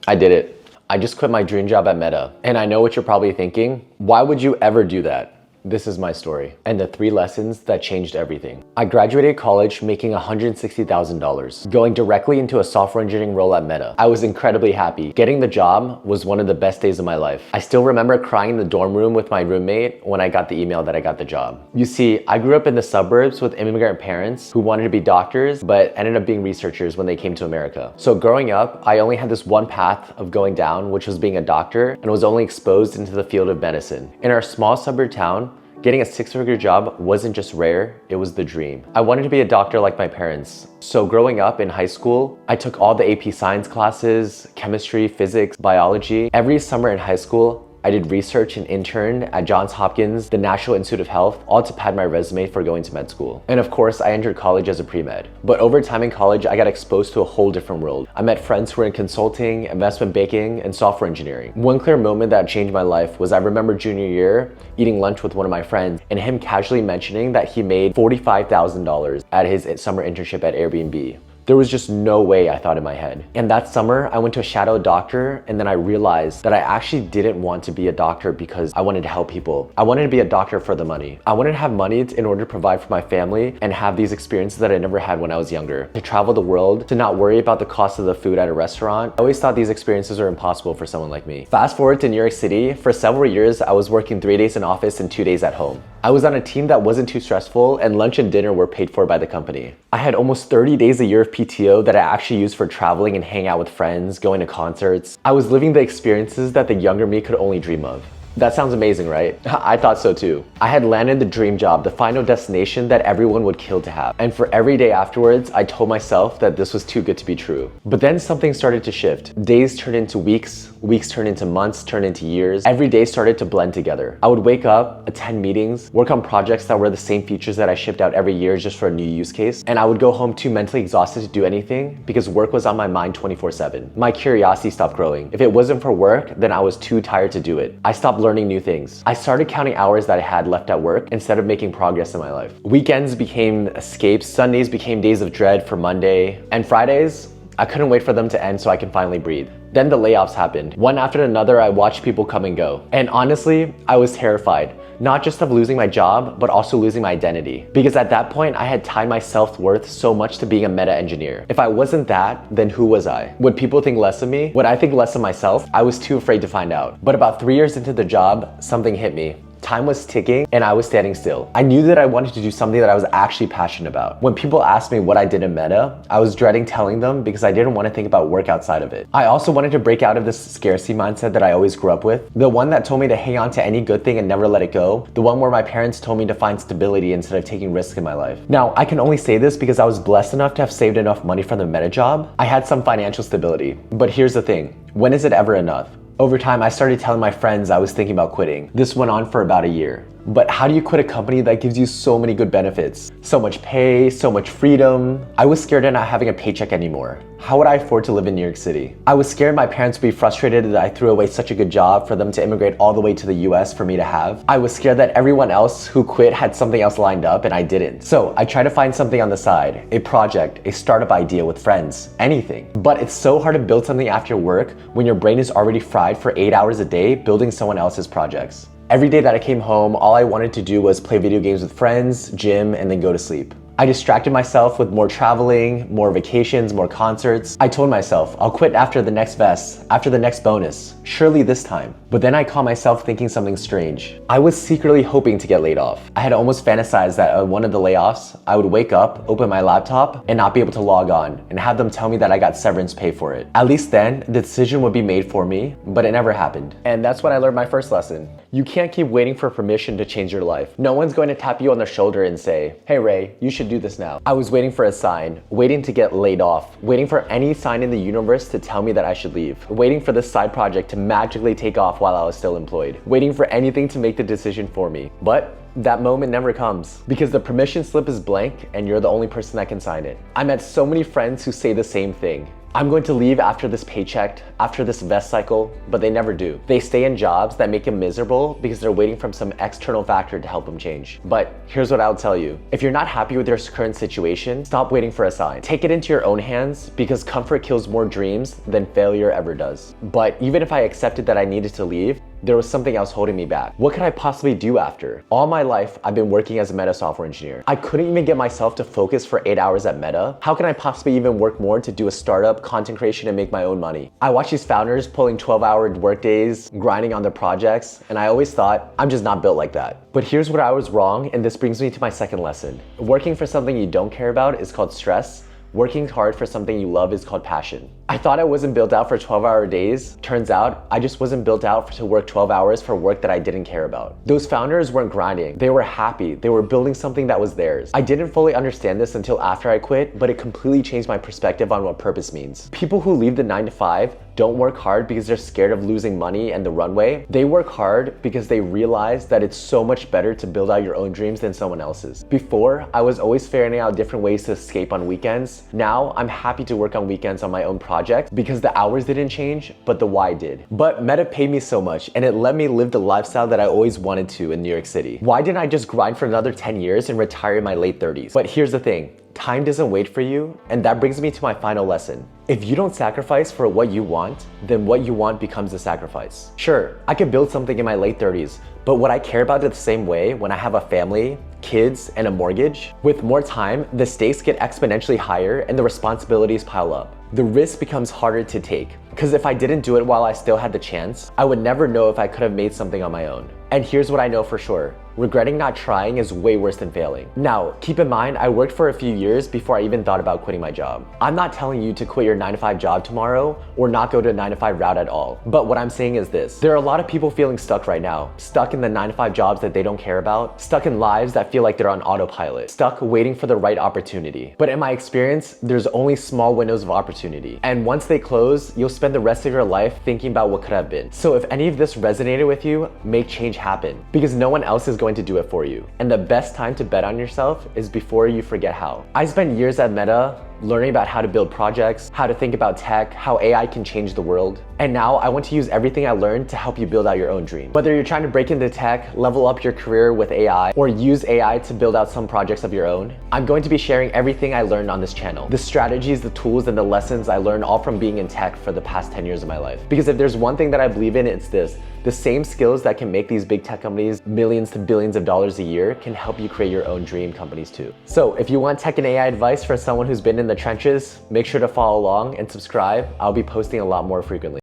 I did it. I just quit my dream job at Meta. And I know what you're probably thinking. Why would you ever do that? This is my story and the 3 lessons that changed everything. I graduated college making $160,000, going directly into a software engineering role at Meta. I was incredibly happy. Getting the job was one of the best days of my life. I still remember crying in the dorm room with my roommate when I got the email that I got the job. You see, I grew up in the suburbs with immigrant parents who wanted to be doctors, but ended up being researchers when they came to America. So growing up, I only had this one path of going down, which was being a doctor, and was only exposed into the field of medicine. In our small suburb town, getting a 6-figure job wasn't just rare, it was the dream. I wanted to be a doctor like my parents. So growing up in high school, I took all the AP science classes, chemistry, physics, biology. Every summer in high school, I did research and interned at Johns Hopkins, the National Institute of Health, all to pad my resume for going to med school. And of course, I entered college as a pre-med. But over time in college, I got exposed to a whole different world. I met friends who were in consulting, investment banking, and software engineering. One clear moment that changed my life was I remember junior year, eating lunch with one of my friends, and him casually mentioning that he made $45,000 at his summer internship at Airbnb. There was just no way, I thought in my head. And that summer, I went to a shadow doctor, and then I realized that I actually didn't want to be a doctor because I wanted to help people. I wanted to be a doctor for the money. I wanted to have money in order to provide for my family and have these experiences that I never had when I was younger. To travel the world, to not worry about the cost of the food at a restaurant. I always thought these experiences were impossible for someone like me. Fast forward to New York City, for several years, I was working 3 days in office and 2 days at home. I was on a team that wasn't too stressful, and lunch and dinner were paid for by the company. I had almost 30 days a year of PTO that I actually used for traveling and hanging out with friends, going to concerts. I was living the experiences that the younger me could only dream of. That sounds amazing, right? I thought so too. I had landed the dream job, the final destination that everyone would kill to have. And for every day afterwards, I told myself that this was too good to be true. But then something started to shift. Days turned into weeks, weeks turned into months, turned into years. Every day started to blend together. I would wake up, attend meetings, work on projects that were the same features that I shipped out every year just for a new use case. And I would go home too mentally exhausted to do anything because work was on my mind 24/7. My curiosity stopped growing. If it wasn't for work, then I was too tired to do it. I stopped learning new things. I started counting hours that I had left at work instead of making progress in my life. Weekends became escapes, Sundays became days of dread for Monday, and Fridays, I couldn't wait for them to end so I can finally breathe. Then the layoffs happened. One after another, I watched people come and go. And honestly, I was terrified. Not just of losing my job, but also losing my identity. Because at that point, I had tied my self-worth so much to being a meta engineer. If I wasn't that, then who was I? Would people think less of me? Would I think less of myself? I was too afraid to find out. But about 3 years into the job, something hit me. Time was ticking and I was standing still. I knew that I wanted to do something that I was actually passionate about. When people asked me what I did in Meta, I was dreading telling them because I didn't want to think about work outside of it. I also wanted to break out of this scarcity mindset that I always grew up with. The one that told me to hang on to any good thing and never let it go. The one where my parents told me to find stability instead of taking risks in my life. Now, I can only say this because I was blessed enough to have saved enough money from the Meta job. I had some financial stability. But here's the thing, when is it ever enough? Over time, I started telling my friends I was thinking about quitting. This went on for about a year. But how do you quit a company that gives you so many good benefits? So much pay, so much freedom. I was scared of not having a paycheck anymore. How would I afford to live in New York City? I was scared my parents would be frustrated that I threw away such a good job for them to immigrate all the way to the US for me to have. I was scared that everyone else who quit had something else lined up and I didn't. So I tried to find something on the side, a project, a startup idea with friends, anything. But it's so hard to build something after work when your brain is already fried for 8 hours a day building someone else's projects. Every day that I came home, all I wanted to do was play video games with friends, gym, and then go to sleep. I distracted myself with more traveling, more vacations, more concerts. I told myself, I'll quit after the next vest, after the next bonus, surely this time. But then I caught myself thinking something strange. I was secretly hoping to get laid off. I had almost fantasized that at one of the layoffs, I would wake up, open my laptop, and not be able to log on, and have them tell me that I got severance pay for it. At least then, the decision would be made for me, but it never happened. And that's when I learned my first lesson. You can't keep waiting for permission to change your life. No one's going to tap you on the shoulder and say, hey Ray, you should do this now. I was waiting for a sign, waiting to get laid off, waiting for any sign in the universe to tell me that I should leave, waiting for this side project to magically take off while I was still employed, waiting for anything to make the decision for me. But that moment never comes because the permission slip is blank and you're the only person that can sign it. I met so many friends who say the same thing. I'm going to leave after this paycheck, after this vest cycle, but they never do. They stay in jobs that make them miserable because they're waiting for some external factor to help them change. But here's what I'll tell you. If you're not happy with your current situation, stop waiting for a sign. Take it into your own hands because comfort kills more dreams than failure ever does. But even if I accepted that I needed to leave, there was something else holding me back. What could I possibly do after? All my life, I've been working as a Meta software engineer. I couldn't even get myself to focus for 8 hours at Meta. How can I possibly even work more to do a startup, content creation, and make my own money? I watch these founders pulling 12-hour workdays, grinding on their projects, and I always thought, I'm just not built like that. But here's where I was wrong, and this brings me to my second lesson. Working for something you don't care about is called stress. Working hard for something you love is called passion. I thought I wasn't built out for 12-hour days. Turns out, I just wasn't built out to work 12 hours for work that I didn't care about. Those founders weren't grinding. They were happy. They were building something that was theirs. I didn't fully understand this until after I quit, but it completely changed my perspective on what purpose means. People who leave the 9 to 5 don't work hard because they're scared of losing money and the runway. They work hard because they realize that it's so much better to build out your own dreams than someone else's. Before, I was always figuring out different ways to escape on weekends. Now, I'm happy to work on weekends on my own project because the hours didn't change, but the why did. But Meta paid me so much and it let me live the lifestyle that I always wanted to in New York City. Why didn't I just grind for another 10 years and retire in my late 30s? But here's the thing. Time doesn't wait for you, and that brings me to my final lesson. If you don't sacrifice for what you want, then what you want becomes a sacrifice. Sure, I could build something in my late 30s, but would I care about it the same way when I have a family, kids, and a mortgage? With more time, the stakes get exponentially higher and the responsibilities pile up. The risk becomes harder to take, because if I didn't do it while I still had the chance, I would never know if I could have made something on my own. And here's what I know for sure. Regretting not trying is way worse than failing. Now, keep in mind, I worked for a few years before I even thought about quitting my job. I'm not telling you to quit your 9 to 5 job tomorrow or not go to a 9 to 5 route at all. But what I'm saying is this. There are a lot of people feeling stuck right now. Stuck in the 9 to 5 jobs that they don't care about. Stuck in lives that feel like they're on autopilot. Stuck waiting for the right opportunity. But in my experience, there's only small windows of opportunity. And once they close, you'll spend the rest of your life thinking about what could have been. So if any of this resonated with you, make change happen. Because no one else is going to do it for you. And the best time to bet on yourself is before you forget how. I spent years at Meta learning about how to build projects, how to think about tech, how AI can change the world. And now I want to use everything I learned to help you build out your own dream. Whether you're trying to break into tech, level up your career with AI, or use AI to build out some projects of your own, I'm going to be sharing everything I learned on this channel. The strategies, the tools, and the lessons I learned all from being in tech for the past 10 years of my life. Because if there's one thing that I believe in, it's this. The same skills that can make these big tech companies millions to billions of dollars a year can help you create your own dream companies too. So if you want tech and AI advice for someone who's been in the trenches, make sure to follow along and subscribe. I'll be posting a lot more frequently.